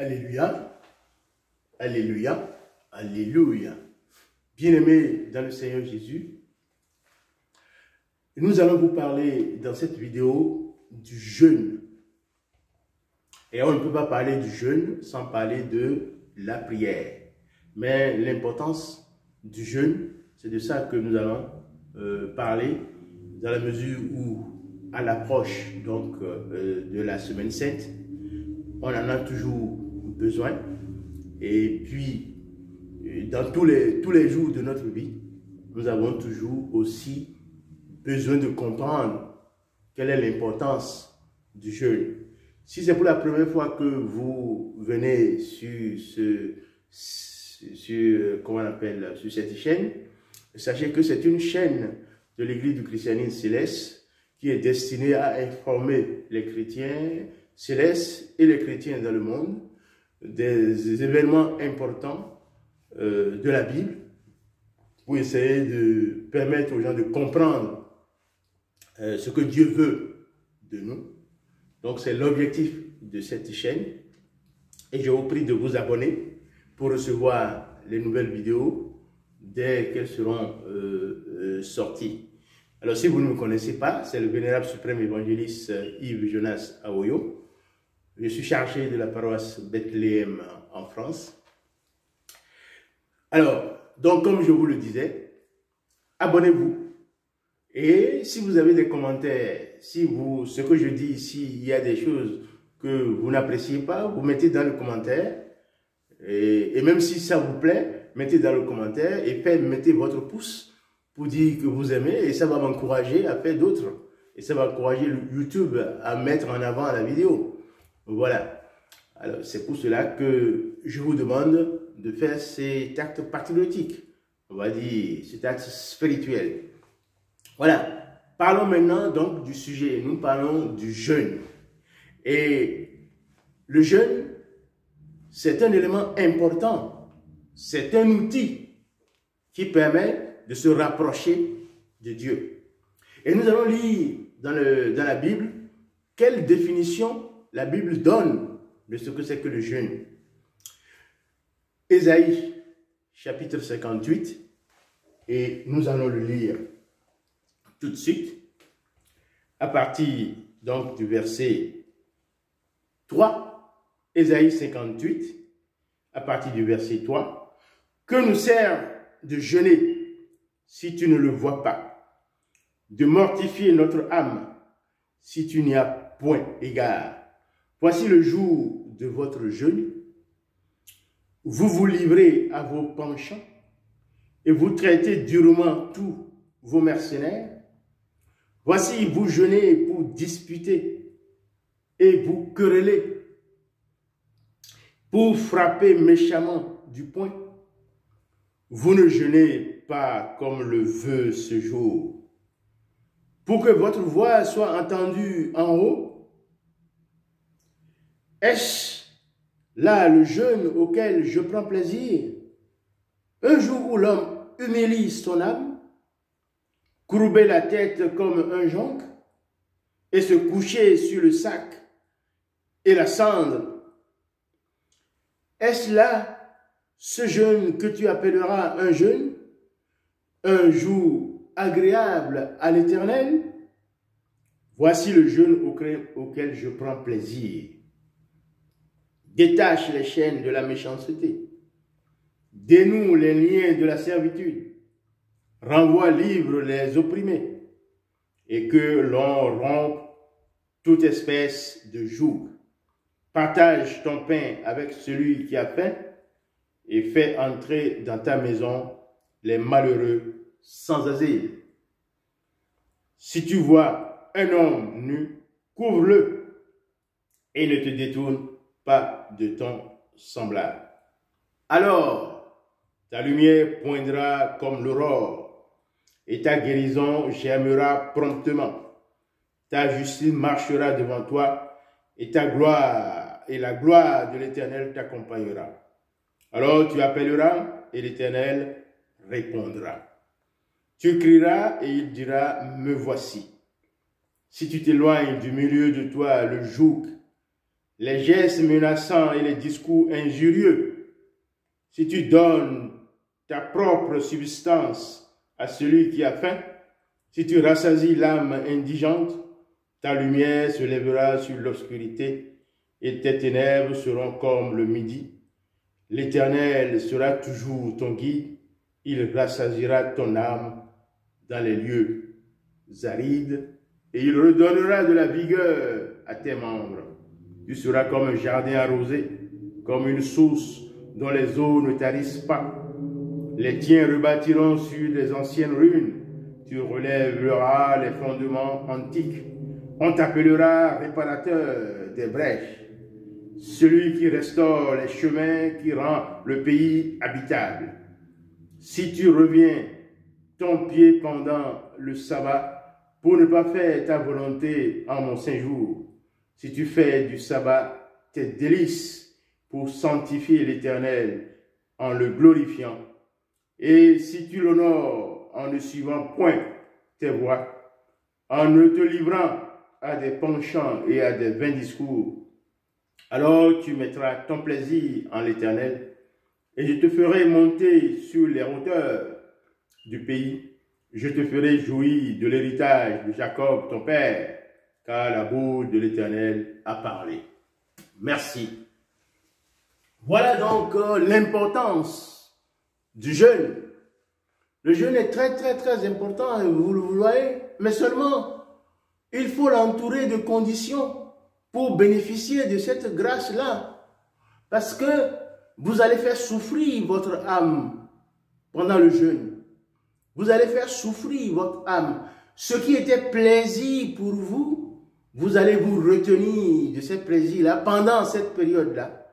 Alléluia, alléluia, alléluia. Bien-aimés dans le Seigneur Jésus, nous allons vous parler dans cette vidéo du jeûne. Et on ne peut pas parler du jeûne sans parler de la prière. Mais l'importance du jeûne, c'est de ça que nous allons parler dans la mesure où, à l'approche de la semaine sainte, on en a toujours besoin. Et puis, dans tous les jours de notre vie, nous avons toujours aussi besoin de comprendre quelle est l'importance du jeûne. Si c'est pour la première fois que vous venez sur cette chaîne, sachez que c'est une chaîne de l'Église du christianisme céleste qui est destinée à informer les chrétiens célestes et les chrétiens dans le monde des événements importants de la Bible pour essayer de permettre aux gens de comprendre ce que Dieu veut de nous. Donc c'est l'objectif de cette chaîne et je vous prie de vous abonner pour recevoir les nouvelles vidéos dès qu'elles seront sorties. Alors si vous ne me connaissez pas, c'est le vénérable suprême évangéliste Yves Jonas Aoyo. Je suis chargé de la paroisse Bethléem en France. Alors, donc comme je vous le disais, abonnez-vous. Et si vous avez des commentaires, ce que je dis ici, il y a des choses que vous n'appréciez pas, vous mettez dans le commentaire. Et même si ça vous plaît, mettez dans le commentaire et mettez votre pouce pour dire que vous aimez et ça va m'encourager à faire d'autres. Et ça va encourager YouTube à mettre en avant la vidéo. Voilà. Alors, c'est pour cela que je vous demande de faire cet acte patriotique. On va dire cet acte spirituel. Voilà. Parlons maintenant donc du sujet. Nous parlons du jeûne. Et le jeûne, c'est un élément important. C'est un outil qui permet de se rapprocher de Dieu. Et nous allons lire dans la Bible quelle définition la Bible donne de ce que c'est que le jeûne. Ésaïe, chapitre 58, et nous allons le lire tout de suite, à partir donc du verset 3, Ésaïe 58, à partir du verset 3, « Que nous sert de jeûner si tu ne le vois pas, de mortifier notre âme si tu n'y as point égard. Voici le jour de votre jeûne. Vous vous livrez à vos penchants et vous traitez durement tous vos mercenaires. Voici vous jeûnez pour disputer et vous quereller, pour frapper méchamment du poing. Vous ne jeûnez pas comme le veut ce jour, pour que votre voix soit entendue en haut. Est-ce là le jeûne auquel je prends plaisir? Un jour où l'homme humilie son âme, courber la tête comme un jonc et se coucher sur le sac et la cendre. Est-ce là ce jeûne que tu appelleras un jeûne, un jour agréable à l'Éternel? Voici le jeûne auquel je prends plaisir. Détache les chaînes de la méchanceté, dénoue les liens de la servitude, renvoie libre les opprimés, et que l'on rompe toute espèce de joug. Partage ton pain avec celui qui a faim, et fais entrer dans ta maison les malheureux sans asile. Si tu vois un homme nu, couvre-le, et ne te détourne pas de ton semblable. Alors, ta lumière poindra comme l'aurore, et ta guérison germera promptement. Ta justice marchera devant toi, et ta gloire et la gloire de l'Éternel t'accompagnera. Alors tu appelleras, et l'Éternel répondra. Tu crieras, et il dira, me voici. Si tu t'éloignes du milieu de toi le joug, les gestes menaçants et les discours injurieux, si tu donnes ta propre substance à celui qui a faim, si tu rassasies l'âme indigente, ta lumière se lèvera sur l'obscurité et tes ténèbres seront comme le midi. L'Éternel sera toujours ton guide, il rassasiera ton âme dans les lieux arides et il redonnera de la vigueur à tes membres. Tu seras comme un jardin arrosé, comme une source dont les eaux ne tarissent pas. Les tiens rebâtiront sur les anciennes ruines. Tu relèveras les fondements antiques. On t'appellera réparateur des brèches. Celui qui restaure les chemins, qui rend le pays habitable. Si tu reviens ton pied pendant le sabbat, pour ne pas faire ta volonté en mon saint jour, si tu fais du sabbat tes délices pour sanctifier l'Éternel en le glorifiant, et si tu l'honores en ne suivant point tes voies, en ne te livrant à des penchants et à des vains discours, alors tu mettras ton plaisir en l'Éternel, et je te ferai monter sur les hauteurs du pays. Je te ferai jouir de l'héritage de Jacob, ton père, car la bouche de l'Éternel a parlé. Merci. Voilà donc l'importance du jeûne. Le jeûne est très important, vous le voyez, mais seulement il faut l'entourer de conditions pour bénéficier de cette grâce-là. Parce que vous allez faire souffrir votre âme pendant le jeûne. Vous allez faire souffrir votre âme. Ce qui était plaisir pour vous, vous allez vous retenir de ce plaisir-là pendant cette période-là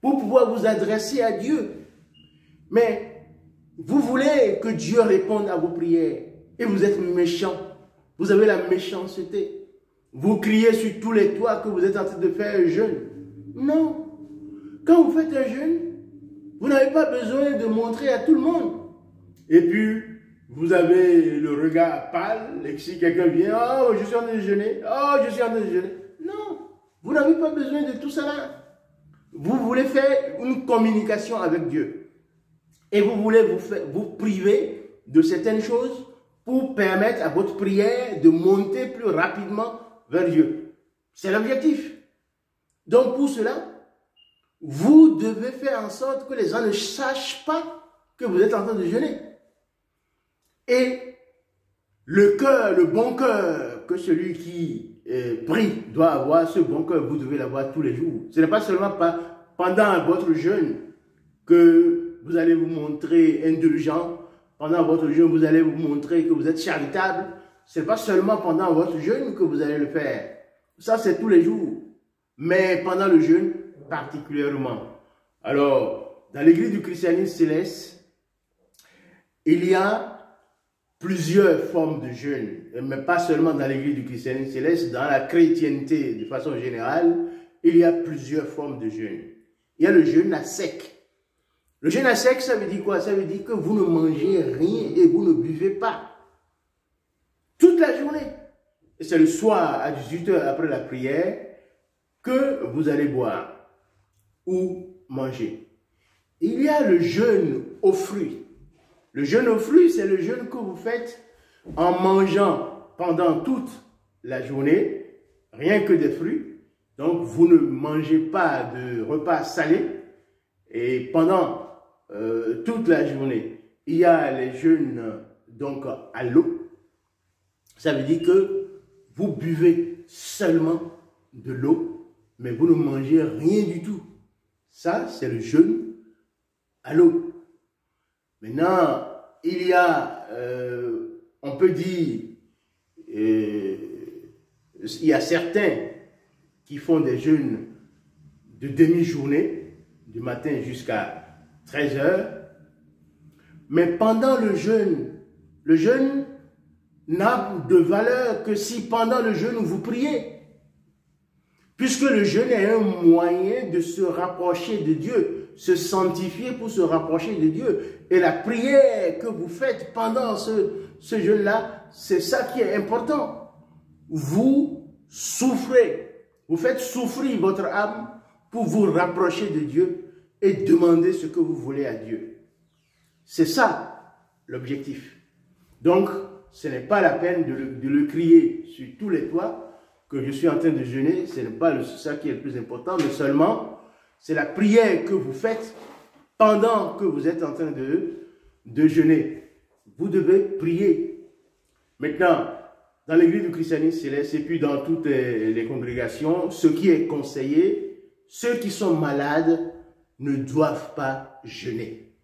pour pouvoir vous adresser à Dieu. Mais vous voulez que Dieu réponde à vos prières et vous êtes méchant. Vous avez la méchanceté. Vous criez sur tous les toits que vous êtes en train de faire un jeûne. Non. Quand vous faites un jeûne, vous n'avez pas besoin de montrer à tout le monde. Et puis, vous avez le regard pâle, et si quelqu'un vient, « Oh, je suis en train de jeûner. Oh, je suis en train de jeûner. » Non, vous n'avez pas besoin de tout cela. Vous voulez faire une communication avec Dieu. Et vous voulez vous priver de certaines choses pour permettre à votre prière de monter plus rapidement vers Dieu. C'est l'objectif. Donc pour cela, vous devez faire en sorte que les gens ne sachent pas que vous êtes en train de jeûner. Et le cœur, le bon cœur que celui qui prie doit avoir, ce bon cœur, vous devez l'avoir tous les jours. Ce n'est pas seulement pendant votre jeûne que vous allez vous montrer indulgent. Pendant votre jeûne, vous allez vous montrer que vous êtes charitable. Ce n'est pas seulement pendant votre jeûne que vous allez le faire. Ça, c'est tous les jours. Mais pendant le jeûne, particulièrement. Alors, dans l'église du christianisme céleste, il y a plusieurs formes de jeûne, mais pas seulement dans l'église du christianisme céleste, dans la chrétienté de façon générale, il y a plusieurs formes de jeûne. Il y a le jeûne à sec. Le jeûne à sec, ça veut dire quoi? Ça veut dire que vous ne mangez rien et vous ne buvez pas. Toute la journée. Et c'est le soir à 18 h après la prière que vous allez boire ou manger. Il y a le jeûne aux fruits. Le jeûne aux fruits, c'est le jeûne que vous faites en mangeant pendant toute la journée, rien que des fruits. Donc, vous ne mangez pas de repas salés. Et pendant toute la journée, il y a les jeûnes donc à l'eau. Ça veut dire que vous buvez seulement de l'eau, mais vous ne mangez rien du tout. Ça, c'est le jeûne à l'eau. Maintenant, il y a, on peut dire, il y a certains qui font des jeûnes de demi-journée, du matin jusqu'à 13 h. Mais pendant le jeûne n'a de valeur que si pendant le jeûne vous priez. Puisque le jeûne est un moyen de se rapprocher de Dieu, se sanctifier pour se rapprocher de Dieu. Et la prière que vous faites pendant ce jeûne-là, c'est ça qui est important. Vous souffrez, vous faites souffrir votre âme pour vous rapprocher de Dieu et demander ce que vous voulez à Dieu. C'est ça l'objectif. Donc, ce n'est pas la peine de le crier sur tous les toits que je suis en train de jeûner. Ce n'est pas ça qui est le plus important, mais seulement c'est la prière que vous faites pendant que vous êtes en train de jeûner. Vous devez prier. Maintenant, dans l'église du christianisme céleste et puis dans toutes les congrégations, ce qui est conseillé, ceux qui sont malades ne doivent pas jeûner.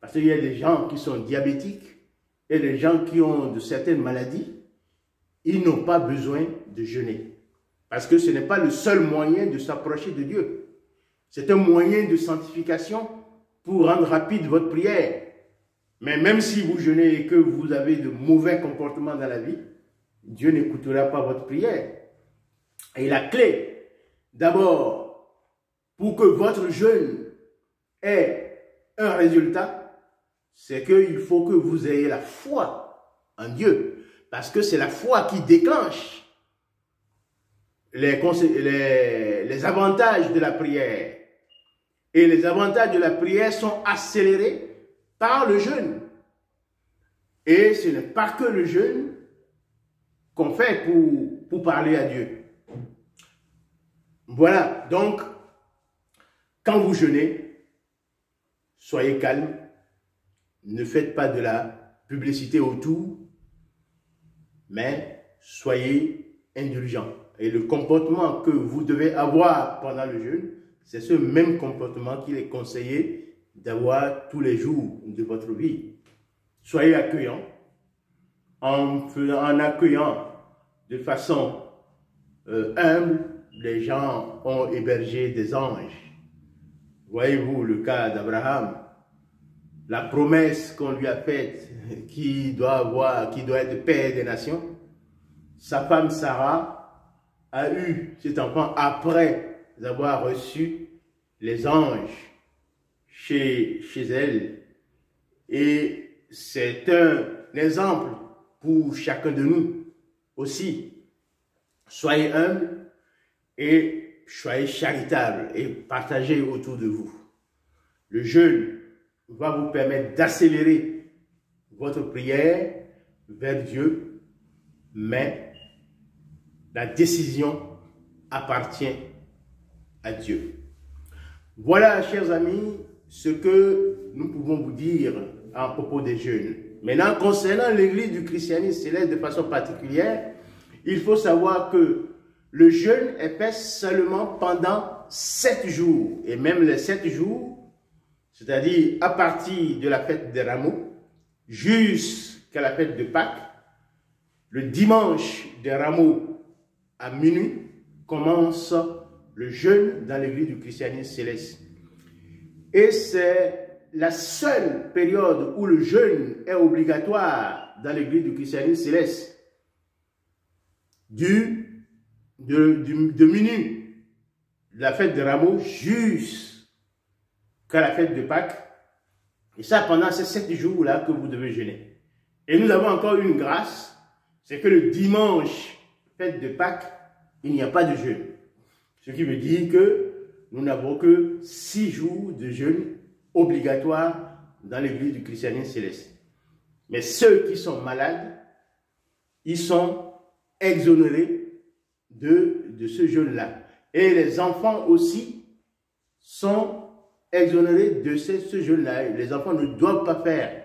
Parce qu'il y a des gens qui sont diabétiques et des gens qui ont de certaines maladies, ils n'ont pas besoin de jeûner. Parce que ce n'est pas le seul moyen de s'approcher de Dieu. C'est un moyen de sanctification pour rendre rapide votre prière. Mais même si vous jeûnez et que vous avez de mauvais comportements dans la vie, Dieu n'écoutera pas votre prière. Et la clé, d'abord, pour que votre jeûne ait un résultat, c'est qu'il faut que vous ayez la foi en Dieu. Parce que c'est la foi qui déclenche les avantages de la prière. Et les avantages de la prière sont accélérés par le jeûne. Et ce n'est pas que le jeûne qu'on fait pour parler à Dieu. Voilà, donc, quand vous jeûnez, soyez calme, ne faites pas de la publicité autour, mais soyez indulgents. Et le comportement que vous devez avoir pendant le jeûne, c'est ce même comportement qu'il est conseillé d'avoir tous les jours de votre vie. Soyez accueillants, en accueillant de façon humble. Les gens ont hébergé des anges. Voyez-vous le cas d'Abraham, la promesse qu'on lui a faite, qui doit être père des nations. Sa femme Sarah a eu cet enfant après avoir reçu les anges chez elle. Et c'est un exemple pour chacun de nous aussi. Soyez humbles et soyez charitables et partagez autour de vous. Le jeûne va vous permettre d'accélérer votre prière vers Dieu, mais la décision appartient à Dieu. Voilà, chers amis, ce que nous pouvons vous dire à propos des jeûnes. Maintenant, concernant l'église du christianisme céleste de façon particulière, il faut savoir que le jeûne est fait seulement pendant 7 jours. Et même les 7 jours, c'est-à-dire à partir de la fête des rameaux jusqu'à la fête de Pâques, le dimanche des rameaux à minuit commence le jeûne dans l'église du christianisme céleste. Et c'est la seule période où le jeûne est obligatoire dans l'église du christianisme céleste. De minuit, la fête des rameaux jusqu'à la fête de Pâques. Et ça pendant ces 7 jours-là que vous devez jeûner. Et nous avons encore une grâce, c'est que le dimanche, fête de Pâques, il n'y a pas de jeûne. Ce qui veut dire que nous n'avons que 6 jours de jeûne obligatoires dans l'église du christianisme céleste. Mais ceux qui sont malades, ils sont exonérés de ce jeûne-là. Et les enfants aussi sont exonérés de ce jeûne-là. Les enfants ne doivent pas faire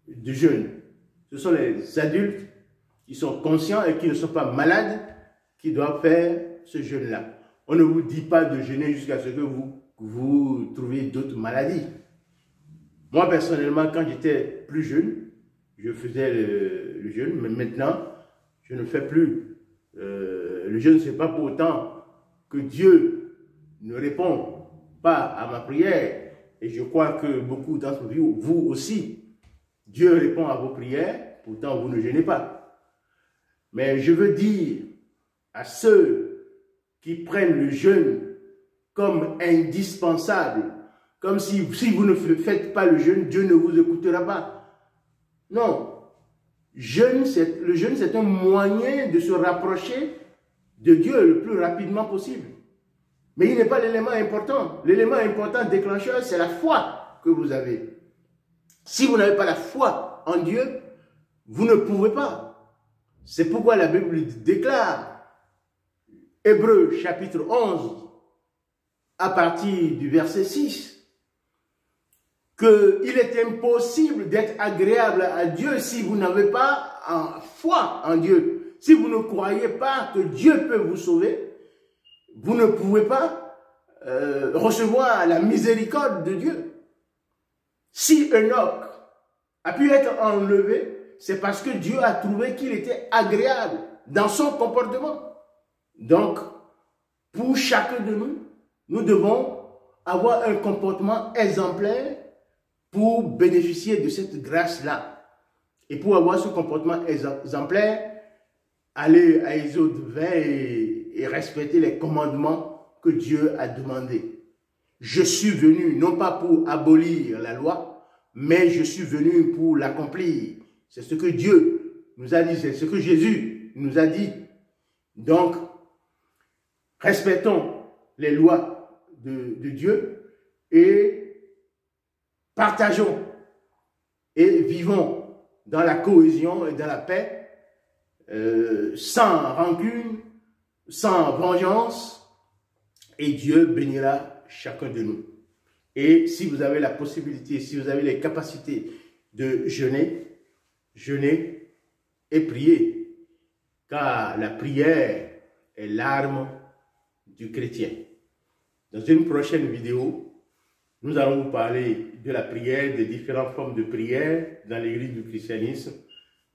de jeûne. Ce sont les adultes qui sont conscients et qui ne sont pas malades qui doivent faire ce jeûne-là. On ne vous dit pas de jeûner jusqu'à ce que vous trouviez d'autres maladies. Moi, personnellement, quand j'étais plus jeune, je faisais le jeûne, mais maintenant, je ne fais plus. Le jeûne, ce n'est pas pour autant que Dieu ne répond pas à ma prière. Et je crois que beaucoup d'entre vous aussi, Dieu répond à vos prières, pourtant vous ne jeûnez pas. Mais je veux dire à ceux qui prennent le jeûne comme indispensable, comme si vous ne faites pas le jeûne, Dieu ne vous écoutera pas. Non. Le jeûne, c'est un moyen de se rapprocher de Dieu le plus rapidement possible. Mais il n'est pas l'élément important. L'élément important déclencheur, c'est la foi que vous avez. Si vous n'avez pas la foi en Dieu, vous ne pouvez pas. C'est pourquoi la Bible déclare, Hébreux chapitre 11, à partir du verset 6, qu'il est impossible d'être agréable à Dieu si vous n'avez pas foi en Dieu. Si vous ne croyez pas que Dieu peut vous sauver, vous ne pouvez pas recevoir la miséricorde de Dieu. Si Enoch a pu être enlevé, c'est parce que Dieu a trouvé qu'il était agréable dans son comportement. Donc, pour chacun de nous, nous devons avoir un comportement exemplaire pour bénéficier de cette grâce-là. Et pour avoir ce comportement exemplaire, aller à Exode 20 et respecter les commandements que Dieu a demandés. Je suis venu non pas pour abolir la loi, mais je suis venu pour l'accomplir. C'est ce que Dieu nous a dit, c'est ce que Jésus nous a dit. Donc, respectons les lois de Dieu et partageons et vivons dans la cohésion et dans la paix, sans rancune, sans vengeance, et Dieu bénira chacun de nous. Et si vous avez la possibilité, si vous avez les capacités de jeûner, jeûnez et priez, car la prière est l'arme du chrétien. Dans une prochaine vidéo, nous allons vous parler de la prière, des différentes formes de prière dans l'église du christianisme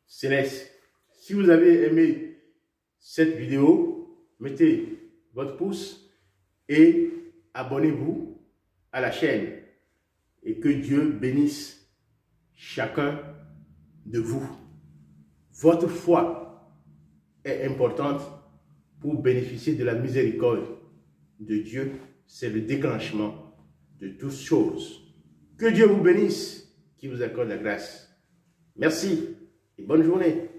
céleste. Si vous avez aimé cette vidéo, mettez votre pouce et abonnez-vous à la chaîne. Et que Dieu bénisse chacun de vous. Votre foi est importante pour bénéficier de la miséricorde de Dieu. C'est le déclenchement de toutes choses. Que Dieu vous bénisse, qui vous accorde la grâce. Merci et bonne journée.